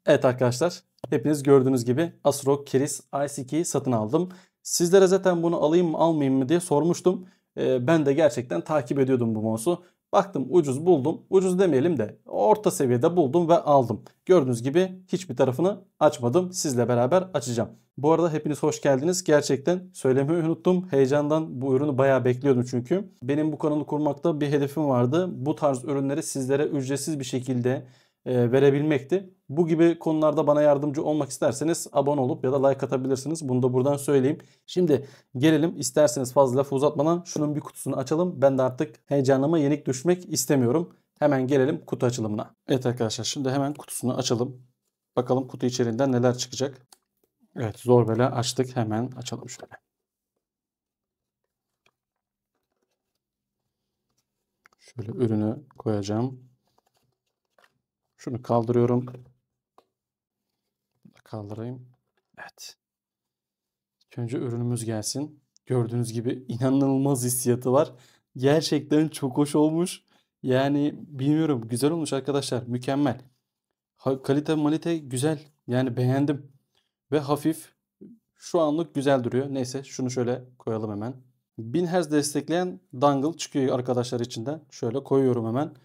Evet arkadaşlar, hepiniz gördüğünüz gibi ASRock Keris i2'yi satın aldım. Sizlere zaten bunu alayım mı almayayım mı diye sormuştum. Ben de gerçekten takip ediyordum bu mouse'u. Baktım ucuz buldum. Ucuz demeyelim de orta seviyede buldum ve aldım. Gördüğünüz gibi hiçbir tarafını açmadım. Sizle beraber açacağım. Bu arada hepiniz hoş geldiniz. Gerçekten söylemeyi unuttum. Heyecandan bu ürünü bayağı bekliyordum çünkü. Benim bu kanalı kurmakta bir hedefim vardı. Bu tarz ürünleri sizlere ücretsiz bir şekilde verebilmekti. Bu gibi konularda bana yardımcı olmak isterseniz abone olup ya da like atabilirsiniz. Bunu da buradan söyleyeyim. Şimdi gelelim, isterseniz fazla lafı uzatmadan şunun bir kutusunu açalım. Ben de artık heyecanıma yenik düşmek istemiyorum. Hemen gelelim kutu açılımına. Evet arkadaşlar, şimdi hemen kutusunu açalım. Bakalım kutu içeriğinden neler çıkacak. Evet, zor bela açtık. Hemen açalım şöyle. Şöyle ürünü koyacağım. Şunu kaldırıyorum. Kaldırayım. Evet. İlk önce ürünümüz gelsin. Gördüğünüz gibi inanılmaz hissiyatı var. Gerçekten çok hoş olmuş. Yani bilmiyorum, güzel olmuş arkadaşlar. Mükemmel. Kalite malite güzel. Yani beğendim. Ve hafif. Şu anlık güzel duruyor. Neyse, şunu şöyle koyalım hemen. 1000 Hz destekleyen dongle çıkıyor arkadaşlar içinden. Şöyle koyuyorum hemen.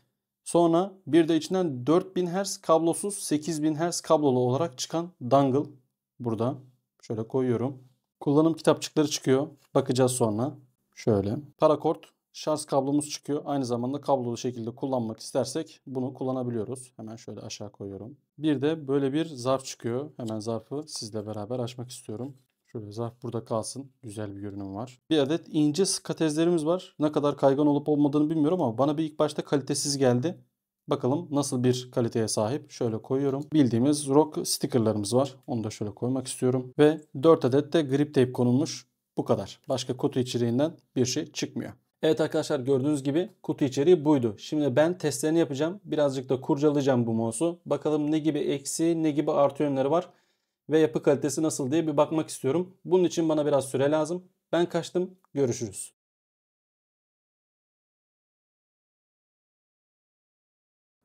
Sonra bir de içinden 4000 Hz kablosuz, 8000 Hz kablolu olarak çıkan dongle burada. Şöyle koyuyorum. Kullanım kitapçıkları çıkıyor. Bakacağız sonra. Şöyle. Parakort şarj kablomuz çıkıyor. Aynı zamanda kablolu şekilde kullanmak istersek bunu kullanabiliyoruz. Hemen şöyle aşağı koyuyorum. Bir de böyle bir zarf çıkıyor. Hemen zarfı sizle beraber açmak istiyorum. Şöyle zarf burada kalsın. Güzel bir görünüm var. Bir adet ince skatezlerimiz var. Ne kadar kaygan olup olmadığını bilmiyorum ama bana bir ilk başta kalitesiz geldi. Bakalım nasıl bir kaliteye sahip. Şöyle koyuyorum. Bildiğimiz rock stickerlarımız var. Onu da şöyle koymak istiyorum. Ve 4 adet de grip tape konulmuş. Bu kadar. Başka kutu içeriğinden bir şey çıkmıyor. Evet arkadaşlar, gördüğünüz gibi kutu içeriği buydu. Şimdi ben testlerini yapacağım. Birazcık da kurcalayacağım bu mouse'u. Bakalım ne gibi eksi ne gibi artı yönleri var. Ve yapı kalitesi nasıl diye bir bakmak istiyorum. Bunun için bana biraz süre lazım. Ben kaçtım. Görüşürüz.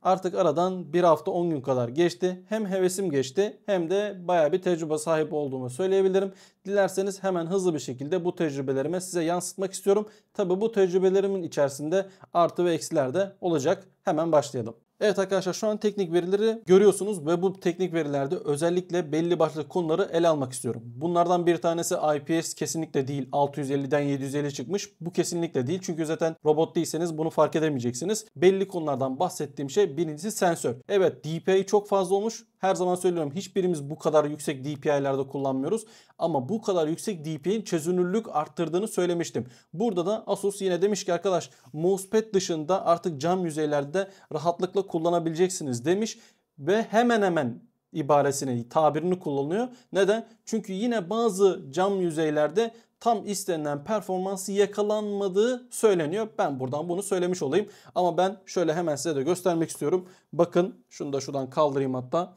Artık aradan bir hafta 10 gün kadar geçti. Hem hevesim geçti hem de bayağı bir tecrübe sahibi olduğumu söyleyebilirim. Dilerseniz hemen hızlı bir şekilde bu tecrübelerimi size yansıtmak istiyorum. Tabi bu tecrübelerimin içerisinde artı ve eksiler de olacak. Hemen başlayalım. Evet arkadaşlar, şu an teknik verileri görüyorsunuz ve bu teknik verilerde özellikle belli başlı konuları ele almak istiyorum. Bunlardan bir tanesi IPS kesinlikle değil. 650'den 750 çıkmış. Bu kesinlikle değil. Çünkü zaten robot değilseniz bunu fark edemeyeceksiniz. Belli konulardan bahsettiğim şey birincisi sensör. Evet, DPI çok fazla olmuş. Her zaman söylüyorum, hiçbirimiz bu kadar yüksek DPI'lerde kullanmıyoruz. Ama bu kadar yüksek DPI'nin çözünürlük arttırdığını söylemiştim. Burada da Asus yine demiş ki arkadaş, mousepad dışında artık cam yüzeylerde rahatlıkla kullanabileceksiniz demiş. Ve hemen hemen ibaresini, tabirini kullanıyor. Neden? Çünkü yine bazı cam yüzeylerde tam istenilen performansı yakalanmadığı söyleniyor. Ben buradan bunu söylemiş olayım. Ama ben şöyle hemen size de göstermek istiyorum. Bakın, şunu da şuradan kaldırayım hatta.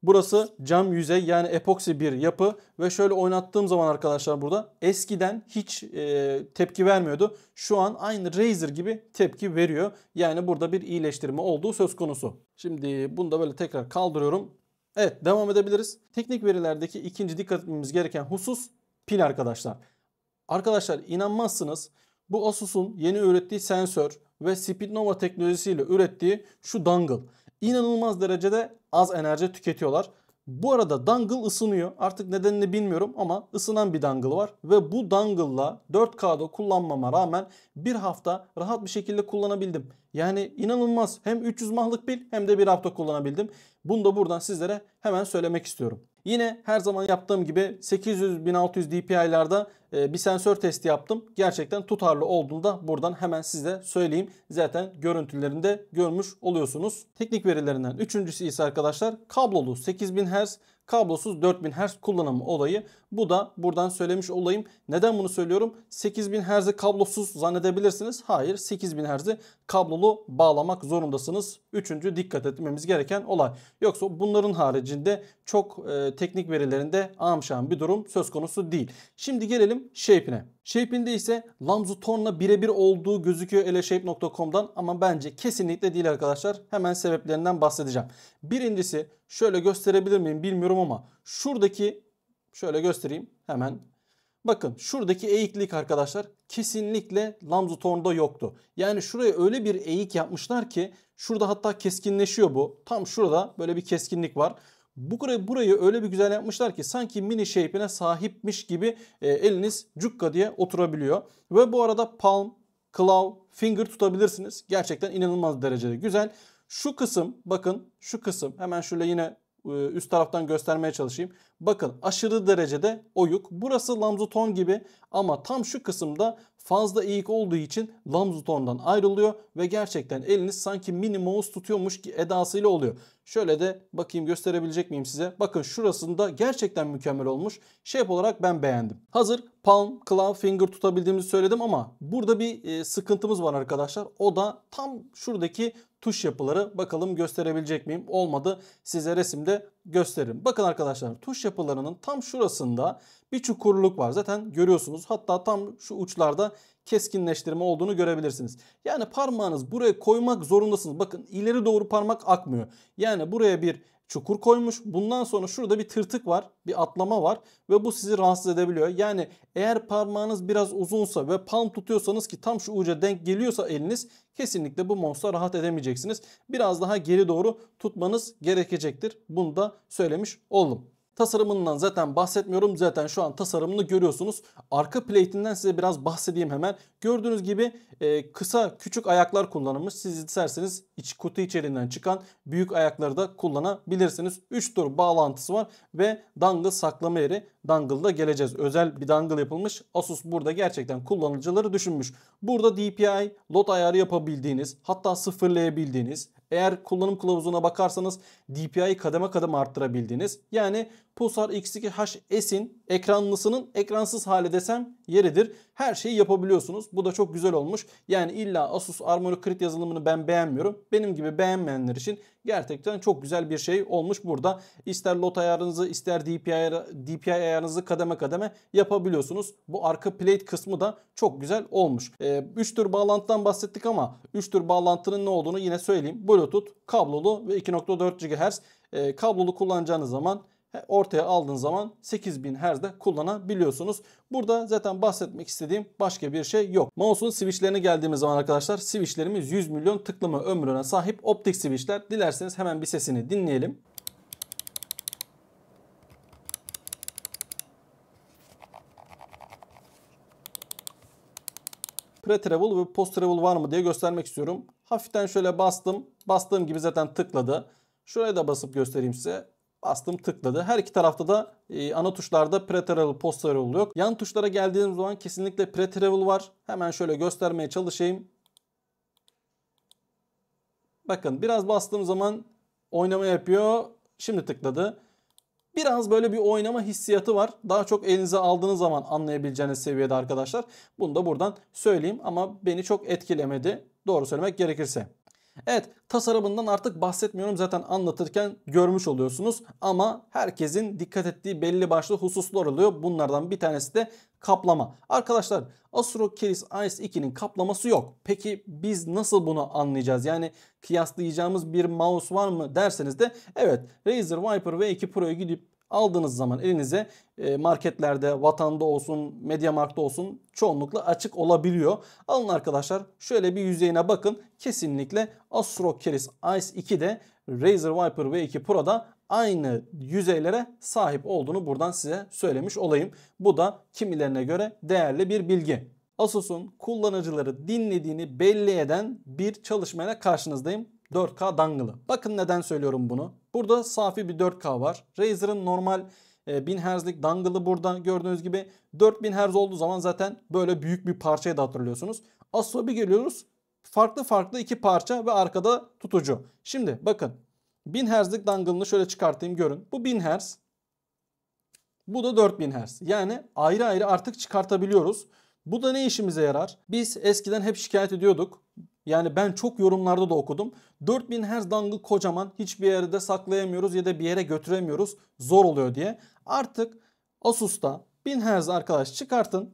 Burası cam yüzey, yani epoksi bir yapı ve şöyle oynattığım zaman arkadaşlar burada eskiden hiç tepki vermiyordu. Şu an aynı Razer gibi tepki veriyor. Yani burada bir iyileştirme olduğu söz konusu. Şimdi bunu da böyle tekrar kaldırıyorum. Evet, devam edebiliriz. Teknik verilerdeki ikinci dikkat etmemiz gereken husus pil arkadaşlar. Arkadaşlar inanmazsınız, bu Asus'un yeni ürettiği sensör ve Speednova teknolojisiyle ürettiği şu dongle inanılmaz derecede az enerji tüketiyorlar. Bu arada dongle ısınıyor. Artık nedenini bilmiyorum ama ısınan bir dongle var. Ve bu dongle'la 4K'da kullanmama rağmen bir hafta rahat bir şekilde kullanabildim. Yani inanılmaz. Hem 300 mAh'lık pil hem de bir hafta kullanabildim. Bunu da buradan sizlere hemen söylemek istiyorum. Yine her zaman yaptığım gibi 800-1600 DPI'larda bir sensör testi yaptım. Gerçekten tutarlı olduğunu da buradan hemen size söyleyeyim. Zaten görüntülerinde görmüş oluyorsunuz. Teknik verilerinden üçüncüsü ise arkadaşlar kablolu 8000 Hz, kablosuz 4000 Hz kullanımı olayı. Bu da buradan söylemiş olayım. Neden bunu söylüyorum? 8000 Hz'i kablosuz zannedebilirsiniz. Hayır, 8000 Hz'i kablolu bağlamak zorundasınız. Üçüncü dikkat etmemiz gereken olay. Yoksa bunların haricinde çok teknik verilerinde amşan bir durum söz konusu değil. Şimdi gelelim Gelelim Shape'ine. Shape'inde ise Lamzutorn'la birebir olduğu gözüküyor eleshape.com'dan ama bence kesinlikle değil arkadaşlar. Hemen sebeplerinden bahsedeceğim. Birincisi şöyle gösterebilir miyim bilmiyorum ama şuradaki şöyle göstereyim hemen. Bakın şuradaki eğiklik arkadaşlar kesinlikle Lamzutorn'da yoktu. Yani şuraya öyle bir eğik yapmışlar ki şurada hatta keskinleşiyor bu. Tam şurada böyle bir keskinlik var. Burayı öyle bir güzel yapmışlar ki sanki mini shape'ine sahipmiş gibi eliniz cukka diye oturabiliyor. Ve bu arada palm, claw, finger tutabilirsiniz. Gerçekten inanılmaz derecede güzel. Şu kısım bakın şu kısım hemen şöyle yine üst taraftan göstermeye çalışayım. Bakın aşırı derecede oyuk. Burası Lamzutorn gibi ama tam şu kısımda fazla eğik olduğu için Lamzutorn'dan ayrılıyor ve gerçekten eliniz sanki mini mouse tutuyormuş edasıyla oluyor. Şöyle de bakayım gösterebilecek miyim size? Bakın şurasında gerçekten mükemmel olmuş. Shape olarak ben beğendim. Hazır palm, claw, finger tutabildiğimizi söyledim ama burada bir sıkıntımız var arkadaşlar. O da tam şuradaki tuş yapıları. Bakalım gösterebilecek miyim? Olmadı. Size resimde gösteririm. Bakın arkadaşlar tuş yapılarının tam şurasında bir çukurluk var. Zaten görüyorsunuz. Hatta tam şu uçlarda keskinleştirme olduğunu görebilirsiniz. Yani parmağınız buraya koymak zorundasınız. Bakın ileri doğru parmak akmıyor. Yani buraya bir çukur koymuş. Bundan sonra şurada bir tırtık var. Bir atlama var. Ve bu sizi rahatsız edebiliyor. Yani eğer parmağınız biraz uzunsa ve palm tutuyorsanız ki tam şu uca denk geliyorsa eliniz kesinlikle bu mouse'la rahat edemeyeceksiniz. Biraz daha geri doğru tutmanız gerekecektir. Bunu da söylemiş oldum. Tasarımından zaten bahsetmiyorum. Zaten şu an tasarımını görüyorsunuz. Arka plate'inden size biraz bahsedeyim hemen. Gördüğünüz gibi kısa küçük ayaklar kullanılmış. Siz isterseniz kutu içeriğinden çıkan büyük ayakları da kullanabilirsiniz. 3 tur bağlantısı var ve dangle saklama yeri. Dongle'da geleceğiz. Özel bir dangle yapılmış. Asus burada gerçekten kullanıcıları düşünmüş. Burada DPI, lot ayarı yapabildiğiniz, hatta sıfırlayabildiğiniz, eğer kullanım kılavuzuna bakarsanız DPI'yi kademe kademe arttırabildiğiniz, yani Pulsar X2H'in ekranlısının ekransız hali desem yeridir. Her şeyi yapabiliyorsunuz. Bu da çok güzel olmuş. Yani illa Asus Armory Crit yazılımını ben beğenmiyorum. Benim gibi beğenmeyenler için gerçekten çok güzel bir şey olmuş burada. İster lot ayarınızı ister DPI ayarınızı kademe kademe yapabiliyorsunuz. Bu arka plate kısmı da çok güzel olmuş. 3 tür bağlantıdan bahsettik ama 3 tür bağlantının ne olduğunu yine söyleyeyim. Bluetooth, kablolu ve 2.4 GHz. Kablolu kullanacağınız zaman ortaya aldığınız zaman 8000 Hz'de kullanabiliyorsunuz. Burada zaten bahsetmek istediğim başka bir şey yok. Mouse'un switchlerine geldiğimiz zaman arkadaşlar switchlerimiz 100 milyon tıklama ömrüne sahip optik switchler. Dilerseniz hemen bir sesini dinleyelim. Pre-travel ve post-travel var mı diye göstermek istiyorum. Hafiften şöyle bastım. Bastığım gibi zaten tıkladı. Şuraya da basıp göstereyim size. Bastım tıkladı. Her iki tarafta da ana tuşlarda pre-travel, post-travel yok. Yan tuşlara geldiğimiz zaman kesinlikle pre-travel var. Hemen şöyle göstermeye çalışayım. Bakın biraz bastığım zaman oynama yapıyor. Şimdi tıkladı. Biraz böyle bir oynama hissiyatı var. Daha çok elinize aldığınız zaman anlayabileceğiniz seviyede arkadaşlar. Bunu da buradan söyleyeyim ama beni çok etkilemedi. Doğru söylemek gerekirse. Evet, tasarımından artık bahsetmiyorum, zaten anlatırken görmüş oluyorsunuz ama herkesin dikkat ettiği belli başlı hususlar oluyor. Bunlardan bir tanesi de kaplama. Arkadaşlar Asus ROG Keris AS2'nin kaplaması yok. Peki biz nasıl bunu anlayacağız? Yani kıyaslayacağımız bir mouse var mı derseniz de evet, Razer Viper V2 Pro'yu gidip aldığınız zaman elinize marketlerde, Vatan'da olsun, MediaMarkt'ta olsun çoğunlukla açık olabiliyor. Alın arkadaşlar, şöyle bir yüzeyine bakın. Kesinlikle Asus ROG Keris AS2'de Razer Viper V2 Pro'da aynı yüzeylere sahip olduğunu buradan size söylemiş olayım. Bu da kimilerine göre değerli bir bilgi. Asus'un kullanıcıları dinlediğini belli eden bir çalışmayla karşınızdayım. 4K dongle'ı. Bakın neden söylüyorum bunu. Burada safi bir 4K var. Razer'ın normal 1000 Hz'lik dongle'ı burada gördüğünüz gibi 4000 Hz olduğu zaman zaten böyle büyük bir parçayı da hatırlıyorsunuz. Asus'a bir geliyoruz. Farklı farklı iki parça ve arkada tutucu. Şimdi bakın 1000 Hz'lik dongle'ını şöyle çıkartayım görün. Bu 1000 Hz. Bu da 4000 Hz. Yani ayrı ayrı artık çıkartabiliyoruz. Bu da ne işimize yarar? Biz eskiden hep şikayet ediyorduk. Yani ben çok yorumlarda da okudum. 4000 Hz dangle kocaman, hiçbir yerde saklayamıyoruz ya da bir yere götüremiyoruz. Zor oluyor diye. Artık Asus'ta 1000 Hz arkadaş çıkartın.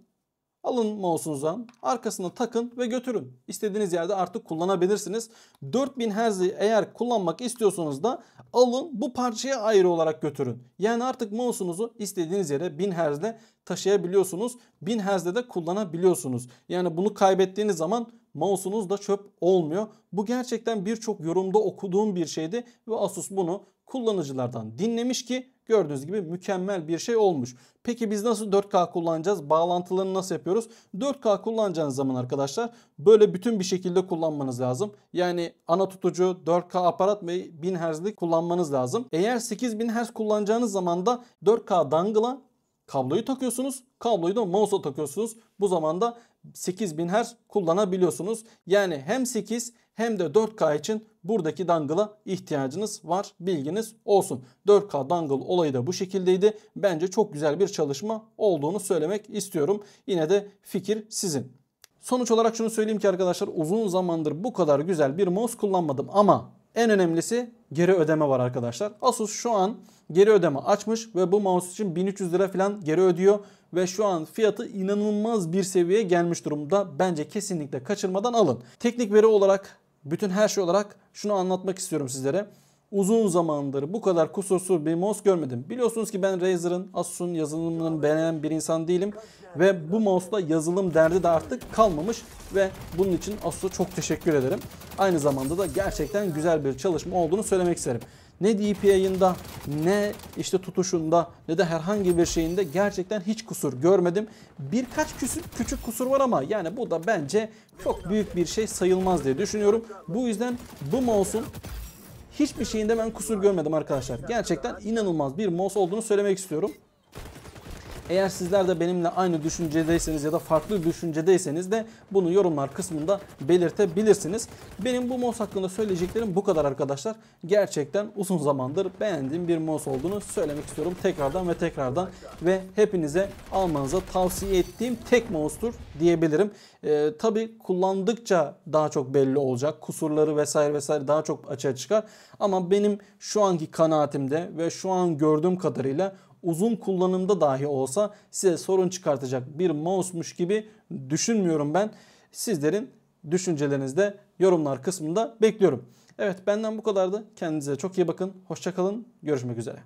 Alın mouse'unuzdan, arkasına takın ve götürün. İstediğiniz yerde artık kullanabilirsiniz. 4000 Hz'i eğer kullanmak istiyorsanız da alın bu parçaya ayrı olarak götürün. Yani artık mouse'unuzu istediğiniz yere 1000 Hz'de taşıyabiliyorsunuz. 1000 Hz'de de kullanabiliyorsunuz. Yani bunu kaybettiğiniz zaman mouse'unuz da çöp olmuyor. Bu gerçekten birçok yorumda okuduğum bir şeydi ve Asus bunu kullanıcılardan dinlemiş ki gördüğünüz gibi mükemmel bir şey olmuş. Peki biz nasıl 4K kullanacağız? Bağlantılarını nasıl yapıyoruz? 4K kullanacağınız zaman arkadaşlar böyle bütün bir şekilde kullanmanız lazım. Yani ana tutucu, 4K aparat ve 1000 Hz'lik kullanmanız lazım. Eğer 8000 Hz kullanacağınız zaman da 4K dongle'a kabloyu takıyorsunuz. Kabloyu da mouse'a takıyorsunuz. Bu zamanda 8000 Hz kullanabiliyorsunuz. Yani hem 8 hem de 4K için buradaki dongle'a ihtiyacınız var. Bilginiz olsun. 4K dongle olayı da bu şekildeydi. Bence çok güzel bir çalışma olduğunu söylemek istiyorum. Yine de fikir sizin. Sonuç olarak şunu söyleyeyim ki arkadaşlar, uzun zamandır bu kadar güzel bir mouse kullanmadım ama en önemlisi geri ödeme var arkadaşlar. Asus şu an geri ödeme açmış ve bu mouse için 1300 lira falan geri ödüyor. Ve şu an fiyatı inanılmaz bir seviyeye gelmiş durumda. Bence kesinlikle kaçırmadan alın. Teknik veri olarak, bütün her şey olarak şunu anlatmak istiyorum sizlere. Uzun zamandır bu kadar kusursuz bir mouse görmedim. Biliyorsunuz ki ben Razer'ın, Asus'un yazılımını beğenen bir insan değilim. Ve bu mouse'da yazılım derdi de artık kalmamış. Ve bunun için Asus'a çok teşekkür ederim. Aynı zamanda da gerçekten güzel bir çalışma olduğunu söylemek isterim. Ne DPI'ında, ne işte tutuşunda, ne de herhangi bir şeyinde gerçekten hiç kusur görmedim. Birkaç küçük kusur var ama yani bu da bence çok büyük bir şey sayılmaz diye düşünüyorum. Bu yüzden bu mouse'un hiçbir şeyinde ben kusur görmedim arkadaşlar. Gerçekten inanılmaz bir mouse olduğunu söylemek istiyorum. Eğer sizler de benimle aynı düşüncedeyseniz ya da farklı düşüncedeyseniz de bunu yorumlar kısmında belirtebilirsiniz. Benim bu mouse hakkında söyleyeceklerim bu kadar arkadaşlar. Gerçekten uzun zamandır beğendiğim bir mouse olduğunu söylemek istiyorum tekrardan ve tekrardan. Ve hepinize almanızı tavsiye ettiğim tek mouse'tur diyebilirim. Tabii kullandıkça daha çok belli olacak. Kusurları vesaire vesaire daha çok açığa çıkar. Ama benim şu anki kanaatimde ve şu an gördüğüm kadarıyla uzun kullanımda dahi olsa size sorun çıkartacak bir mouse'muş gibi düşünmüyorum ben. Sizlerin düşüncelerinizi de yorumlar kısmında bekliyorum. Evet, benden bu kadardı. Kendinize çok iyi bakın. Hoşça kalın. Görüşmek üzere.